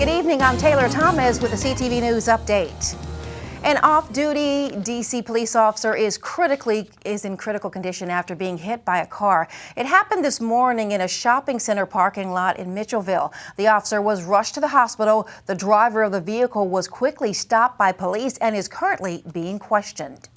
Good evening, I'm Taylor Thomas with the CTV News Update. An off-duty D.C. police officer is in critical condition after being hit by a car. It happened this morning in a shopping center parking lot in Mitchellville. The officer was rushed to the hospital. The driver of the vehicle was quickly stopped by police and is currently being questioned.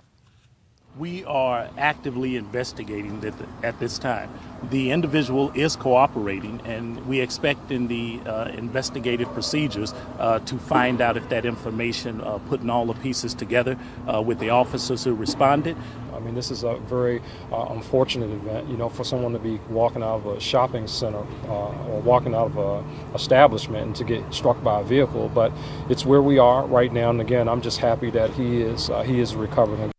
We are actively investigating at this time. The individual is cooperating, and we expect in the investigative procedures to find out if that information, putting all the pieces together with the officers who responded. I mean, this is a very unfortunate event, for someone to be walking out of a shopping center or walking out of an establishment and to get struck by a vehicle. But it's where we are right now, and again, I'm just happy that he is recovering.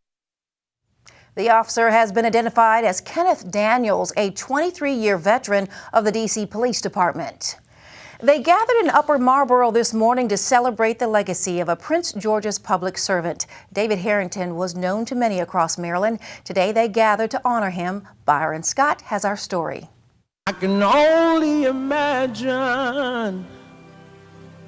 The officer has been identified as Kenneth Daniels, a 23-year veteran of the D.C. Police Department. They gathered in Upper Marlboro this morning to celebrate the legacy of a Prince George's public servant. David Harrington was known to many across Maryland. Today they gathered to honor him. Byron Scott has our story. I can only imagine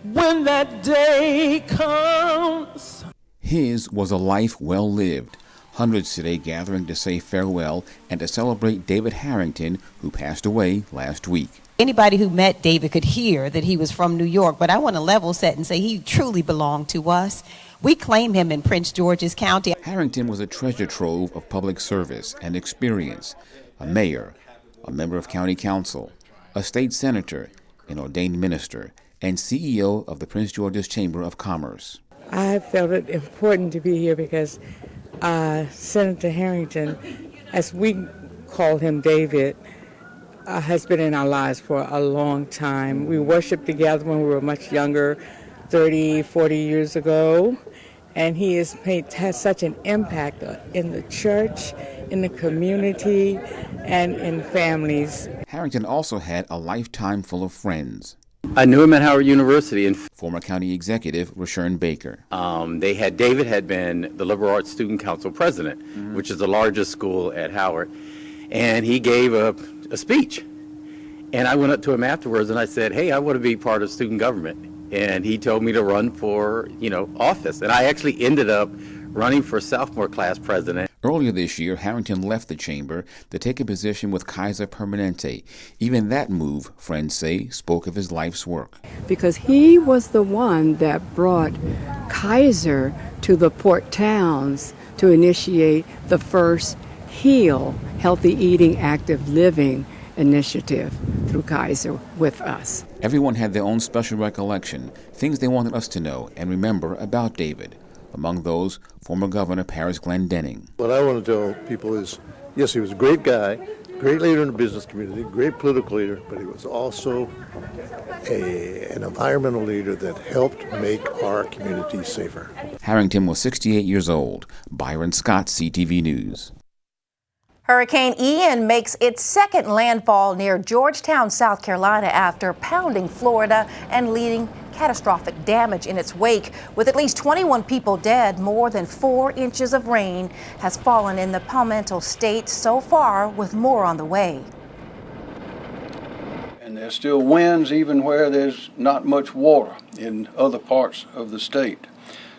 when that day comes. His was a life well lived. Hundreds today gathering to say farewell and to celebrate David Harrington, who passed away last week. Anybody who met David could hear that he was from New York, but I want to level set and say he truly belonged to us. We claim him in Prince George's County. Harrington was a treasure trove of public service and experience, a mayor, a member of county council, a state senator, an ordained minister, and CEO of the Prince George's Chamber of Commerce. I felt it important to be here because Senator Harrington, as we call him David, has been in our lives for a long time. We worshiped together when we were much younger, 30, 40 years ago, and he has such an impact in the church, in the community, and in families. Harrington also had a lifetime full of friends. I knew him at Howard University. And former county executive Rashern Baker. David had been the Liberal Arts Student Council president, which is the largest school at Howard, and he gave a speech. And I went up to him afterwards and I said, hey, I want to be part of student government. And he told me to run for, office. And I actually ended up running for sophomore class president. Earlier this year, Harrington left the chamber to take a position with Kaiser Permanente. Even that move, friends say, spoke of his life's work. Because he was the one that brought Kaiser to the port towns to initiate the first HEAL, Healthy Eating, Active Living initiative through Kaiser with us. Everyone had their own special recollection, things they wanted us to know and remember about David. Among those, former Governor Paris Glendening. What I want to tell people is, yes, he was a great guy, great leader in the business community, great political leader, but he was also an environmental leader that helped make our community safer. Harrington was 68 years old. Byron Scott, CTV News. Hurricane Ian makes its second landfall near Georgetown, South Carolina after pounding Florida and leading catastrophic damage in its wake. With at least 21 people dead, more than 4 inches of rain has fallen in the Palmetto State so far, with more on the way. And there's still winds even where there's not much water in other parts of the state.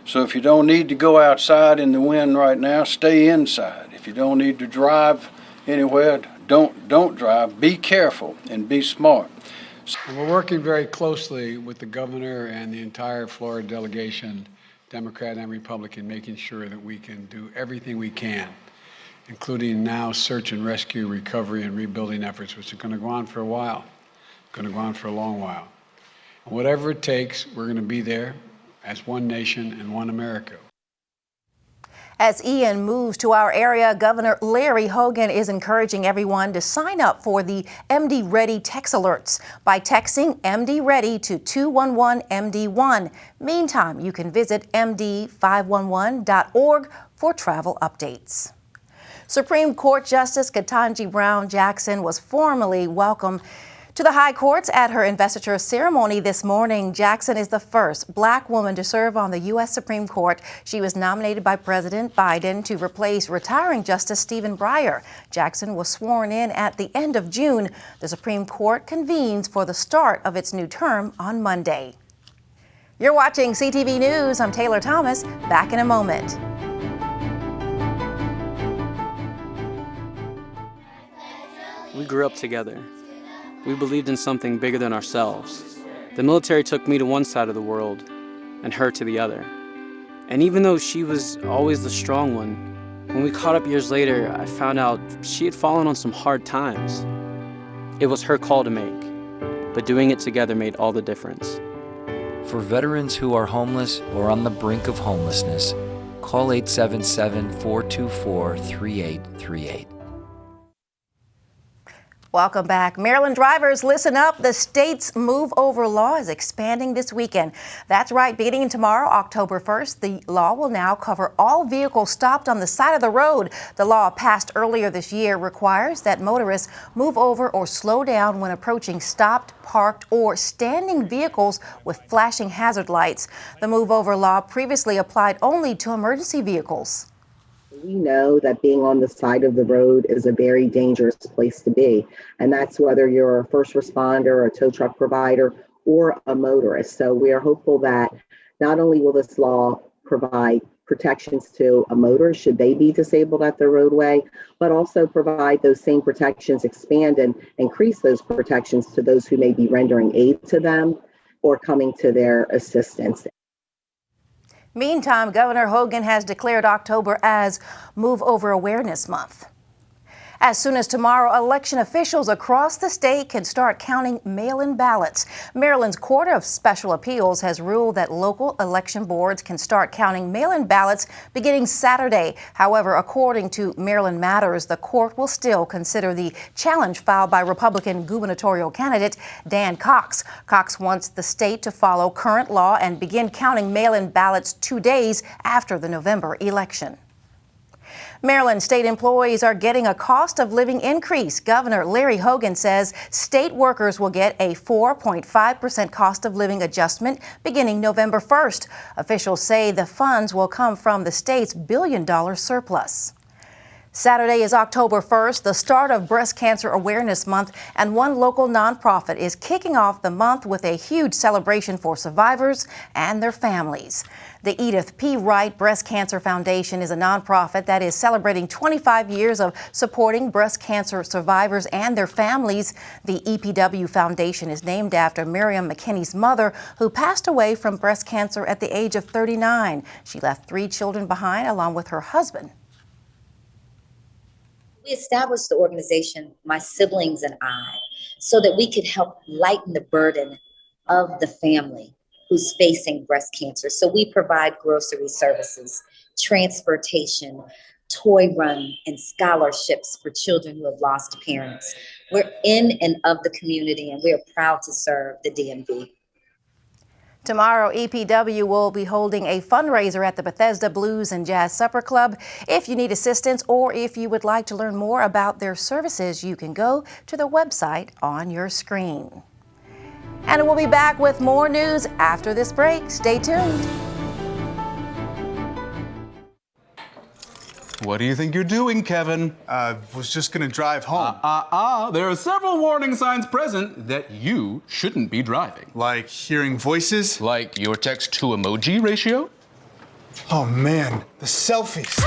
So if you don't need to go outside in the wind right now, stay inside. If you don't need to drive anywhere, don't drive. Be careful and be smart. And we're working very closely with the governor and the entire Florida delegation, Democrat and Republican, making sure that we can do everything we can, including now search and rescue, recovery and rebuilding efforts, which are going to go on for a while, going to go on for a long while. And whatever it takes, we're going to be there as one nation and one America. As Ian moves to our area, Governor Larry Hogan is encouraging everyone to sign up for the MD Ready text alerts by texting MD Ready to 211-MD1. Meantime, you can visit md511.org for travel updates. Supreme Court Justice Ketanji Brown Jackson was formally welcomed to the high courts at her investiture ceremony this morning. Jackson is the first Black woman to serve on the U.S. Supreme Court. She was nominated by President Biden to replace retiring Justice Stephen Breyer. Jackson was sworn in at the end of June. The Supreme Court convenes for the start of its new term on Monday. You're watching CTV News. I'm Taylor Thomas. Back in a moment. We grew up together. We believed in something bigger than ourselves. The military took me to one side of the world and her to the other. And even though she was always the strong one, when we caught up years later, I found out she had fallen on some hard times. It was her call to make, but doing it together made all the difference. For veterans who are homeless or on the brink of homelessness, call 877-424-3838. Welcome back. Maryland drivers, listen up. The state's move over law is expanding this weekend. That's right. Beginning tomorrow, October 1st, the law will now cover all vehicles stopped on the side of the road. The law passed earlier this year requires that motorists move over or slow down when approaching stopped, parked, or standing vehicles with flashing hazard lights. The move over law previously applied only to emergency vehicles. We know that being on the side of the road is a very dangerous place to be, and that's whether you're a first responder, a tow truck provider, or a motorist. So we are hopeful that not only will this law provide protections to a motorist should they be disabled at the roadway, but also provide those same protections, expand and increase those protections to those who may be rendering aid to them or coming to their assistance. Meantime, Governor Hogan has declared October as Move Over Awareness Month. As soon as tomorrow, election officials across the state can start counting mail-in ballots. Maryland's Court of Special Appeals has ruled that local election boards can start counting mail-in ballots beginning Saturday. However, according to Maryland Matters, the court will still consider the challenge filed by Republican gubernatorial candidate Dan Cox. Cox wants the state to follow current law and begin counting mail-in ballots 2 days after the November election. Maryland state employees are getting a cost of living increase. Governor Larry Hogan says state workers will get a 4.5% cost of living adjustment beginning November 1st. Officials say the funds will come from the state's billion-dollar surplus. Saturday is October 1st, the start of Breast Cancer Awareness Month, and one local nonprofit is kicking off the month with a huge celebration for survivors and their families. The Edith P. Wright Breast Cancer Foundation is a nonprofit that is celebrating 25 years of supporting breast cancer survivors and their families. The EPW Foundation is named after Miriam McKinney's mother, who passed away from breast cancer at the age of 39. She left 3 children behind along with her husband. We established the organization, my siblings and I, so that we could help lighten the burden of the family who's facing breast cancer. So we provide grocery services, transportation, toy run, and scholarships for children who have lost parents. We're in and of the community, and we are proud to serve the DMV. Tomorrow, EPW will be holding a fundraiser at the Bethesda Blues and Jazz Supper Club. If you need assistance or if you would like to learn more about their services, you can go to the website on your screen. And we'll be back with more news after this break. Stay tuned. What do you think you're doing, Kevin? Was just gonna drive home. There are several warning signs present that you shouldn't be driving. Like hearing voices? Like your text-to-emoji ratio? Oh man, the selfies.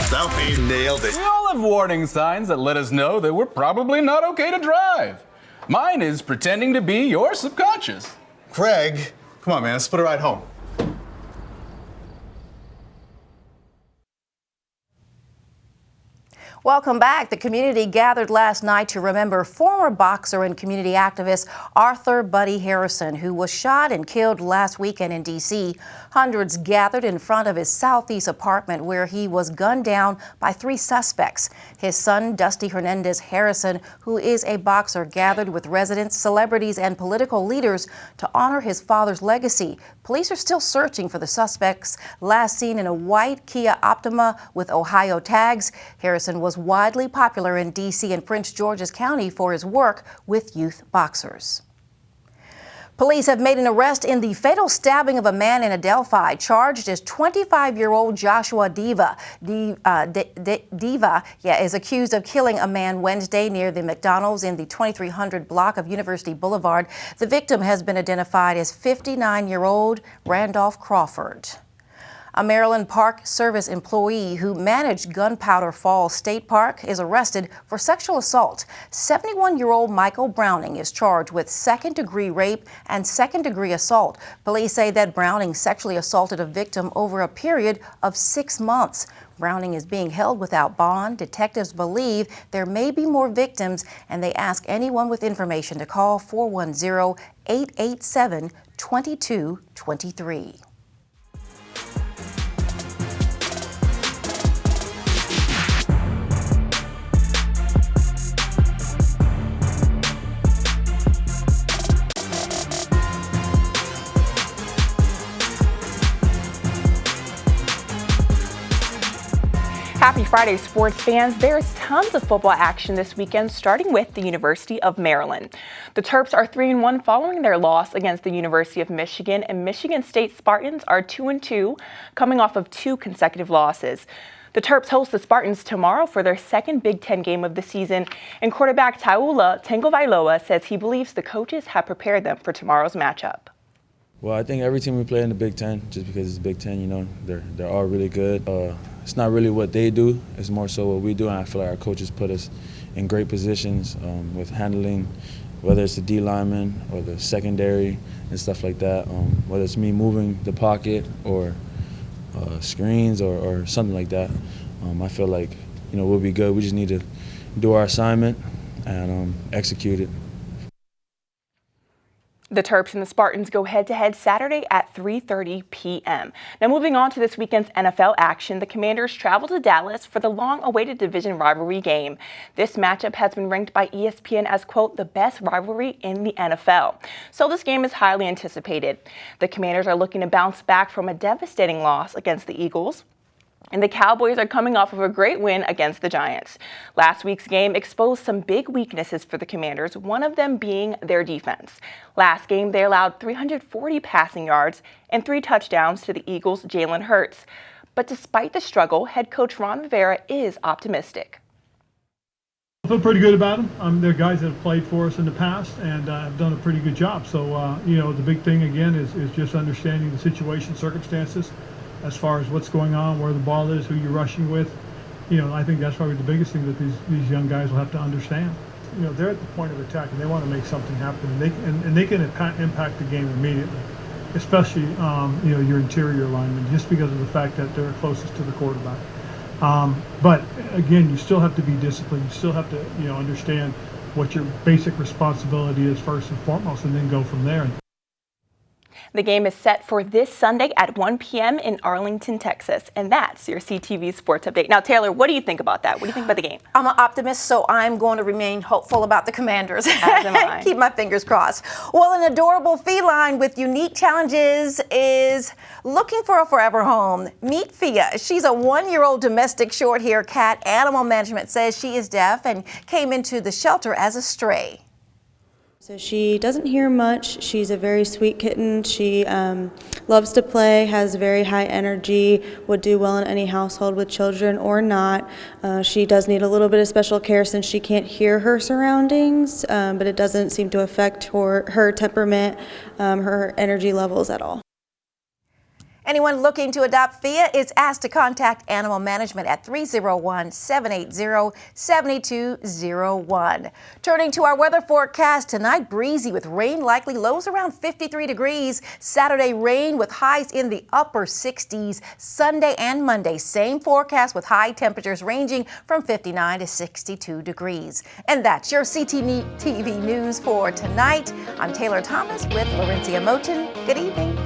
Selfie, nailed it. We all have warning signs that let us know that we're probably not okay to drive. Mine is pretending to be your subconscious. Craig, come on man, let's put a ride home. Welcome back. The community gathered last night to remember former boxer and community activist Arthur Buddy Harrison, who was shot and killed last weekend in D.C. Hundreds gathered in front of his Southeast apartment where he was gunned down by 3 suspects. His son, Dusty Hernandez Harrison, who is a boxer, gathered with residents, celebrities, and political leaders to honor his father's legacy. Police are still searching for the suspects, last seen in a white Kia Optima with Ohio tags. Harrison was widely popular in D.C. and Prince George's County for his work with youth boxers. Police have made an arrest in the fatal stabbing of a man in Adelphi. Charged as 25-year-old Joshua Diva. Diva is accused of killing a man Wednesday near the McDonald's in the 2300 block of University Boulevard. The victim has been identified as 59-year-old Randolph Crawford. A Maryland Park Service employee who managed Gunpowder Falls State Park is arrested for sexual assault. 71-year-old Michael Browning is charged with second-degree rape and second-degree assault. Police say that Browning sexually assaulted a victim over a period of 6 months. Browning is being held without bond. Detectives believe there may be more victims, and they ask anyone with information to call 410-887-2223. Happy Friday, sports fans. There's tons of football action this weekend, starting with the University of Maryland. The Terps are 3-1 following their loss against the University of Michigan, and Michigan State Spartans are 2-2, coming off of 2 consecutive losses. The Terps host the Spartans tomorrow for their second Big Ten game of the season, and quarterback Taula Tagovailoa says he believes the coaches have prepared them for tomorrow's matchup. Well, I think every team we play in the Big Ten, just because it's Big Ten, you know, they're all really good. It's not really what they do, it's more so what we do, and I feel like our coaches put us in great positions with handling, whether it's the D lineman or the secondary and stuff like that, whether it's me moving the pocket or screens or something like that. I feel like, you know, we'll be good. We just need to do our assignment and execute it. The Terps and the Spartans go head-to-head Saturday at 3:30 p.m. Now moving on to this weekend's NFL action, the Commanders travel to Dallas for the long-awaited division rivalry game. This matchup has been ranked by ESPN as, quote, the best rivalry in the NFL. So this game is highly anticipated. The Commanders are looking to bounce back from a devastating loss against the Eagles, and the Cowboys are coming off of a great win against the Giants. Last week's game exposed some big weaknesses for the Commanders, one of them being their defense. Last game, they allowed 340 passing yards and 3 touchdowns to the Eagles' Jalen Hurts. But despite the struggle, head coach Ron Rivera is optimistic. I feel pretty good about them. They're guys that have played for us in the past and have done a pretty good job. So, you know, the big thing, again, is just understanding the situation, circumstances, as far as what's going on, where the ball is, who you're rushing with. You know, I think that's probably the biggest thing that these young guys will have to understand. You know, they're at the point of attack and they want to make something happen, and they can impact the game immediately, especially you know, your interior linemen, just because of the fact that they're closest to the quarterback. But again, you still have to be disciplined. You still have to, you know, understand what your basic responsibility is first and foremost, and then go from there. The game is set for this Sunday at 1 p.m. in Arlington, Texas. And that's your CTV Sports Update. Now, Taylor, what do you think about that? What do you think about the game? I'm an optimist, so I'm going to remain hopeful about the Commanders. As am I. Keep my fingers crossed. Well, an adorable feline with unique challenges is looking for a forever home. Meet Fia. She's a 1-year-old domestic short-hair cat. Animal management says she is deaf and came into the shelter as a stray. So she doesn't hear much. She's a very sweet kitten. She loves to play, has very high energy, would do well in any household with children or not. She does need a little bit of special care since she can't hear her surroundings, but it doesn't seem to affect her temperament, her energy levels at all. Anyone looking to adopt Fia is asked to contact Animal Management at 301-780-7201. Turning to our weather forecast, tonight breezy with rain likely, lows around 53 degrees. Saturday rain with highs in the upper 60s. Sunday and Monday, same forecast with high temperatures ranging from 59 to 62 degrees. And that's your CTV News for tonight. I'm Taylor Thomas with Laurencia Moten. Good evening.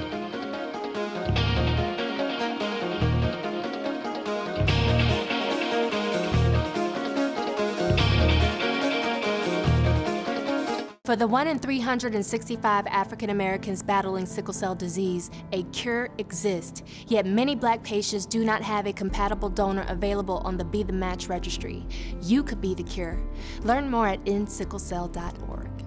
For the 1 in 365 African Americans battling sickle cell disease, a cure exists, yet many Black patients do not have a compatible donor available on the Be the Match registry. You could be the cure. Learn more at endsicklecell.org.